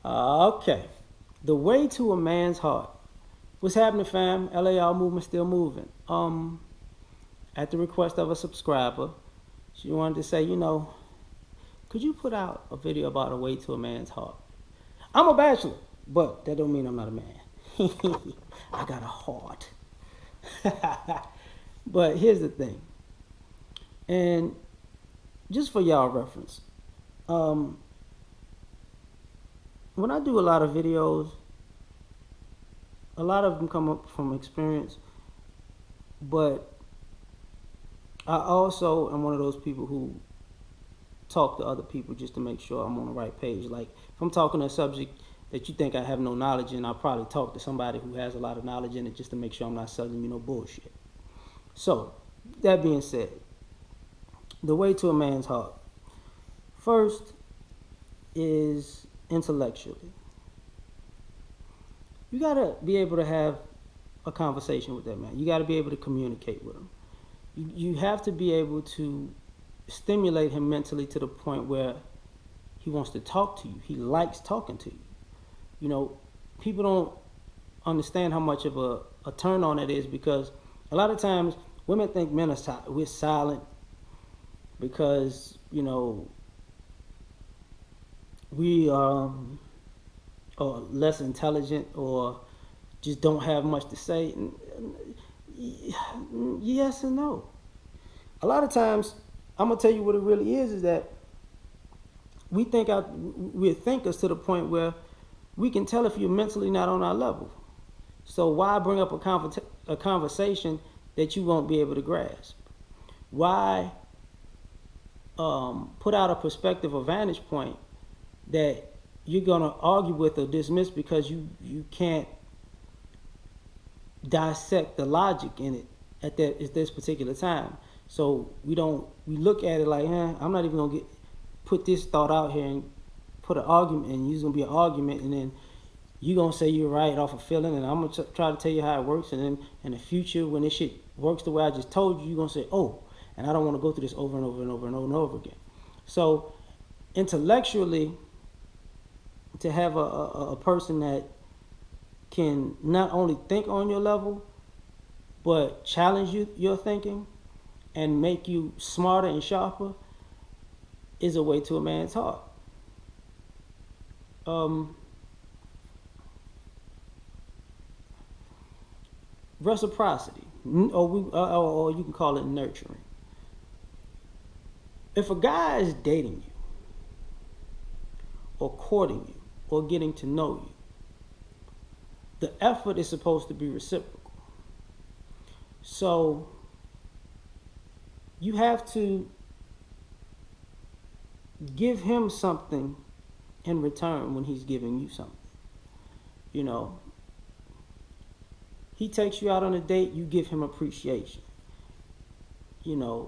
Okay. The way to a man's heart. What's happening, fam? L.A.R movement still moving. At the request of a subscriber, she wanted to say, could you put out a video about a way to a man's heart? I'm a bachelor, but that don't mean I'm not a man. I got a heart. But here's the thing, and just for y'all reference, um, when I do a lot of videos, a lot of them come up from experience, but I also am one of those people who talk to other people just to make sure I'm on the right page. Like if I'm talking a subject that you think I have no knowledge in, I'll probably talk to somebody who has a lot of knowledge in it just to make sure I'm not selling you no bullshit. So, that being said, the way to a man's heart. First is intellectually. You gotta be able to have a conversation with that man. You gotta be able to communicate with him. You have to be able to stimulate him mentally to the point where he wants to talk to you. He likes talking to you. You know, people don't understand how much of a turn on it is, because a lot of times women think men are we're silent because we are less intelligent or just don't have much to say. Yes and no. A lot of times, I'm gonna tell you what it really is that we're thinkers to the point where we can tell if you're mentally not on our level. So why bring up a conversation that you won't be able to grasp? Why put out a perspective or vantage point that you're gonna argue with or dismiss because you can't dissect the logic in it at this particular time? So we look at it like, I'm not even gonna put this thought out here and put an argument, and it's gonna be an argument, and then you're gonna say you're right off of feeling, and I'm gonna try to tell you how it works, and then in the future when this shit works the way I just told you, you're gonna say, oh, and I don't want to go through this over and over and over and over and over again. So intellectually, to have a person that can not only think on your level, but challenge your thinking and make you smarter and sharper is a way to a man's heart. Reciprocity, or you can call it nurturing. If a guy is dating you, or courting you, or getting to know you, the effort is supposed to be reciprocal. So you have to give him something in return when he's giving you something. He takes you out on a date, you give him appreciation. You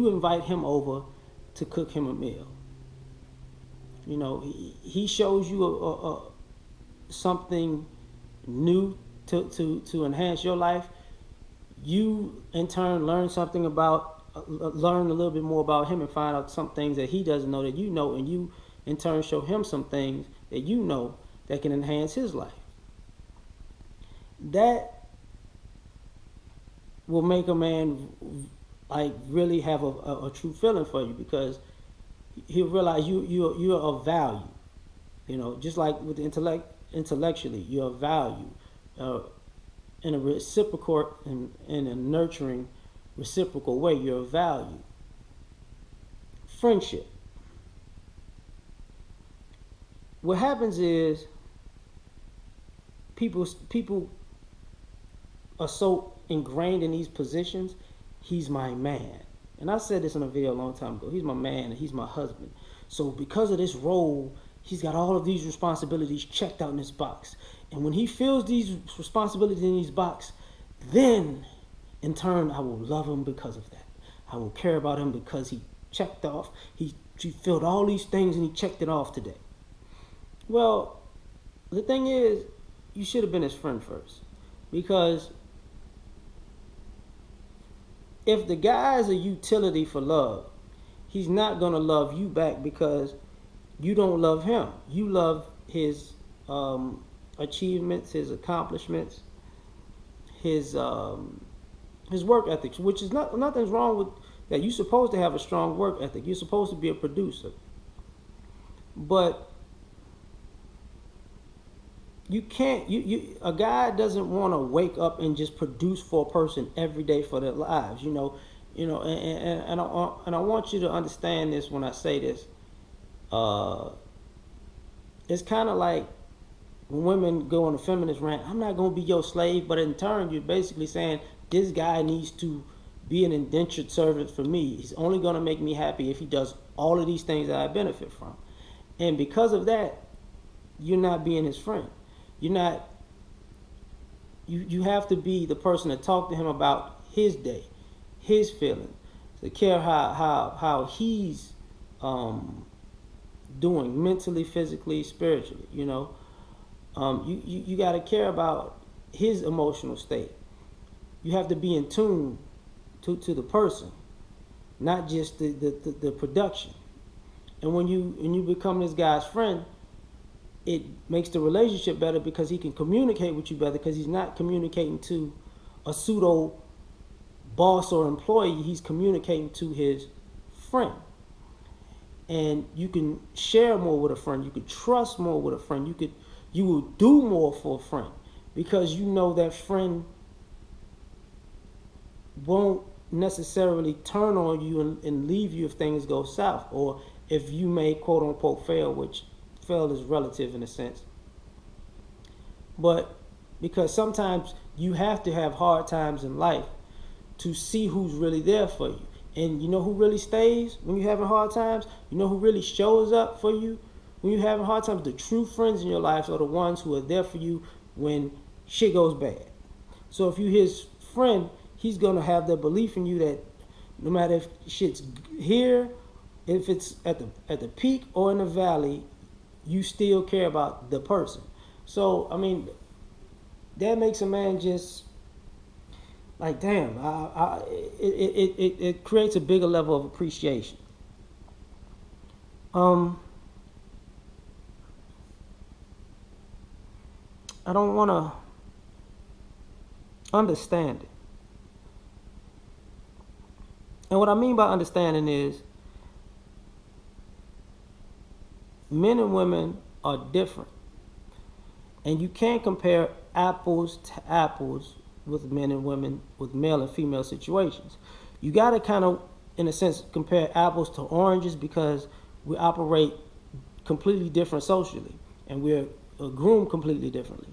invite him over to cook him a meal. He shows you something new to enhance your life. You in turn learn a little bit more about him and find out some things that he doesn't know that you know, and you in turn show him some things that you know that can enhance his life. That will make a man like really have a true feeling for you, because he'll realize you're of value. Just like with the intellectually, you're of value in a reciprocal in a nurturing reciprocal way. You're of value. Friendship. What happens is people are so ingrained in these positions. He's my man. And I said this in a video a long time ago. He's my man and he's my husband. So because of this role, he's got all of these responsibilities checked out in this box. And when he feels these responsibilities in his box, then in turn I will love him because of that. I will care about him because he checked off. He filled all these things and he checked it off today. Well, the thing is, you should have been his friend first. Because if the guy is a utility for love, he's not gonna love you back because you don't love him. You love his achievements, his accomplishments, his um, his work ethics, which is nothing's wrong with that. You're supposed to have a strong work ethic. You're supposed to be a producer, but you can't. You a guy doesn't want to wake up and just produce for a person every day for their lives. And I want you to understand this when I say this. Uh, it's kind of like when women go on a feminist rant, I'm not going to be your slave, but in turn, you're basically saying this guy needs to be an indentured servant for me. He's only going to make me happy if he does all of these things that I benefit from. And because of that, you're not being his friend. You're not, you have to be the person to talk to him about his day, his feelings, to care how he's doing mentally, physically, spiritually, you got to care about his emotional state. You have to be in tune to the person, not just the production. And when you become this guy's friend, it makes the relationship better because he can communicate with you better because he's not communicating to a pseudo boss or employee. He's communicating to his friend. And you can share more with a friend. You could trust more with a friend. You will do more for a friend because you know that friend won't necessarily turn on you and leave you if things go south, or if you may quote unquote fail, which fail is relative in a sense. But because sometimes you have to have hard times in life to see who's really there for you. And you know who really stays when you're having hard times? You know who really shows up for you when you're having hard times? The true friends in your life are the ones who are there for you when shit goes bad. So if you're his friend, he's going to have the belief in you that no matter if shit's here, if it's at the peak or in the valley, you still care about the person. So, I mean, that makes a man just like, damn, it creates a bigger level of appreciation. I don't want to understand it. And what I mean by understanding is men and women are different. And you can't compare apples to apples with men and women, with male and female situations. You got to kind of, in a sense, compare apples to oranges because we operate completely different socially and we're groomed completely differently.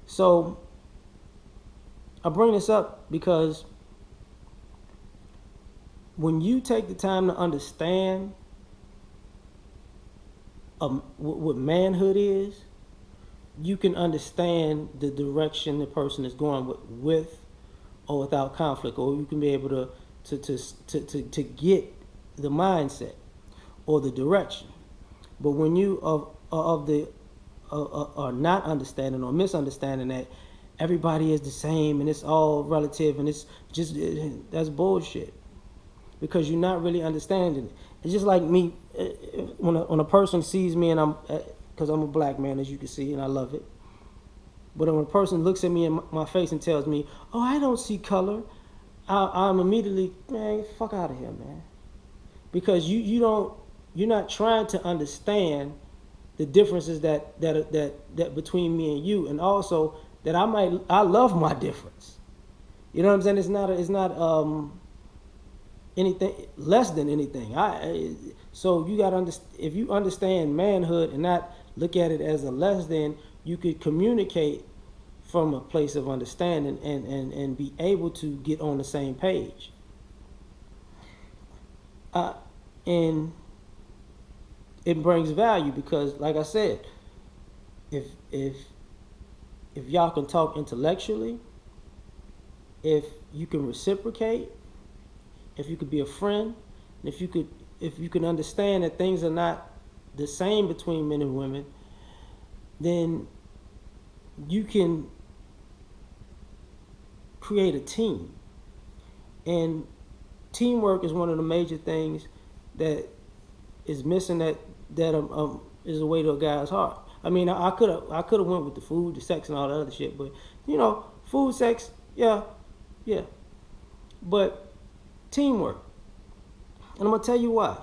So I bring this up because when you take the time to understand what manhood is, you can understand the direction the person is going with or without conflict, or you can be able to get the mindset or the direction. But when you are not understanding or misunderstanding that everybody is the same and it's all relative and it's just, that's bullshit, because you're not really understanding it. It's just like me, when a person sees me and because I'm a black man, as you can see, and I love it. But when a person looks at me in my face and tells me, "Oh, I don't see color," I'm immediately, man, fuck out of here, man. Because you're not trying to understand the differences that between me and you, and also that I love my difference. You know what I'm saying? It's not anything less than anything. So you got to if you understand manhood and not look at it as a less than, you could communicate from a place of understanding and be able to get on the same page. And it brings value because, like I said, if y'all can talk intellectually, if you can reciprocate, if you could be a friend, and if you can understand that things are not the same between men and women, then you can create a team. And teamwork is one of the major things that is missing that is a way to a guy's heart. I mean, I could have went with the food, the sex, and all the other shit, but food, sex, yeah, yeah, but teamwork, and I'm gonna tell you why.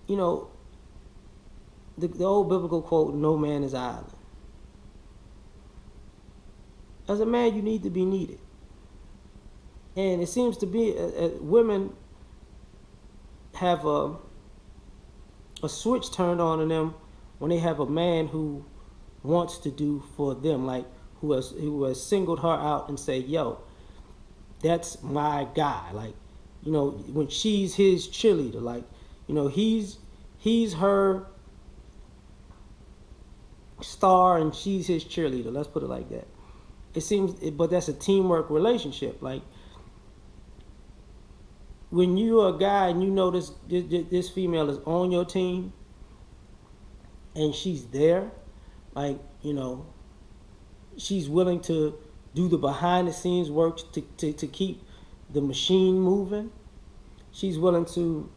You know, the old biblical quote, "No man is island." As a man, you need to be needed, and it seems to be women have a switch turned on in them when they have a man who wants to do for them, like who has singled her out and say, "Yo, that's my guy." Like, when she's his cheerleader, like, he's her star and she's his cheerleader. Let's put it like that. It seems, but that's a teamwork relationship. Like, when you're a guy and this female is on your team and she's there, like, she's willing to do the behind the scenes work to keep the machine moving. She's willing to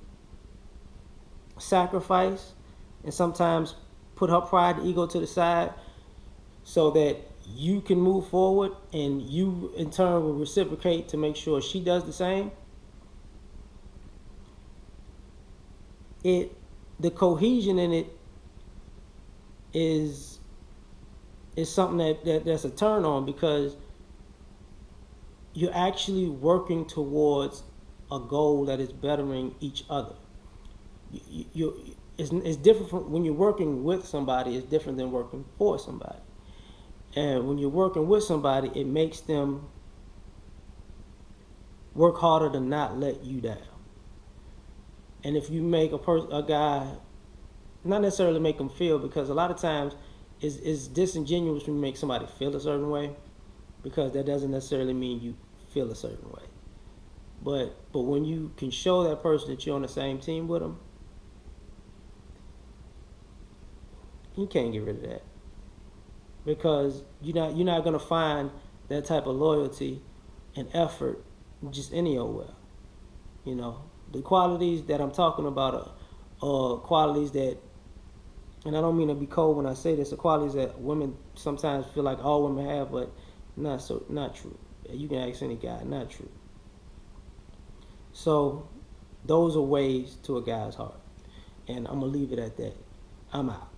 sacrifice and sometimes put her pride and ego to the side so that you can move forward, and you in turn will reciprocate to make sure she does the same. The cohesion in it is something that's a turn on, because you're actually working towards a goal that is bettering each other. It's different from when you're working with somebody. It's different than working for somebody. And when you're working with somebody, it makes them work harder to not let you down. And if you make a guy, not necessarily make them feel, because a lot of times it's disingenuous when you make somebody feel a certain way, because that doesn't necessarily mean you feel a certain way. But when you can show that person that you're on the same team with them, you can't get rid of that, because you're not gonna find that type of loyalty and effort just any old where. The qualities that I'm talking about are qualities that, and I don't mean to be cold when I say this, are qualities that women sometimes feel like all women have, but not true. You can ask any guy, not true. So those are ways to a guy's heart, and I'm gonna leave it at that. I'm out.